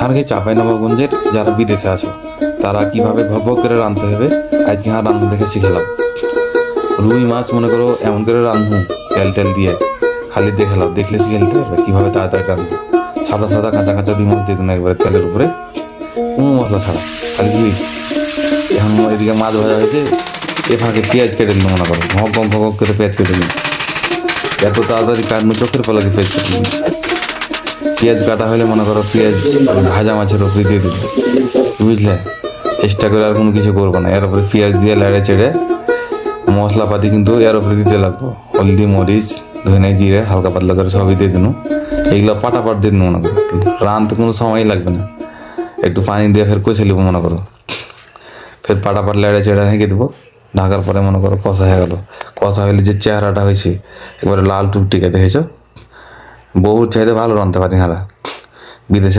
আর কি চাঁপাইনবাবগঞ্জের যারা বিদেশে আছে তারা কিভাবে ভব করে রাঁধতে হবে আজকে হ্যাঁ রান্না দেখে শিখেলাম। রুই মাছ মনে করো এমন করে রাঁধবো তেল টেল দিয়ে, খালি দেখালাম, দেখলে শিখে নিতে পারবে কীভাবে তাড়াতাড়ি রাঁধবো। সাদা সাদা কাঁচা কাঁচা রুই মাছ দিয়ে দেবো একবারে তেলের উপরে, কোনো মশলা ছাড়া, খালি রুইস। এখন এদিকে মাছ ভাজা হয়েছে, এ ফাঁকে পেঁয়াজ কেটে নিল, মনে করো ভক ভক ভক করে পেঁয়াজ কেটে নিল, এত তাড়াতাড়ি কাটনো চোখের পলকে পেঁয়াজ কেটে নিল। পেঁয়াজ কাটা হলে মনে করো পেঁয়াজ ভাজা মাছের উপরে দিয়ে দিল, বুঝলে? এক্সট্রা করে আর কোনো কিছু করবো না, এর উপরে পেঁয়াজ দিয়ে লাড়ে চেড়ে মশলাপাতি কিন্তু এর উপরে দিতে লাগবো, হলদি মরিচ ধনে জিরে হালকা পাতলা করে সবই দিয়ে দিন। এইগুলো পাটাপাট দিয়ে দিন, মনে করো রাঁধতে কোনো সময়ই লাগবে না, একটু পানি দিয়ে ফের কষে নেবো, মনে করো ফের পাটাপাট লাড়ে চেড়ে রেখে দেবো। ঢাকার পরে মনে করো কষা হয়ে গেল। কষা হলে যে চেহারাটা হয়েছে এবারে লাল টুকটিকে দেখেছো, বহু চাইতে ভালো রাঁধতে পারি হারা বিদেশে।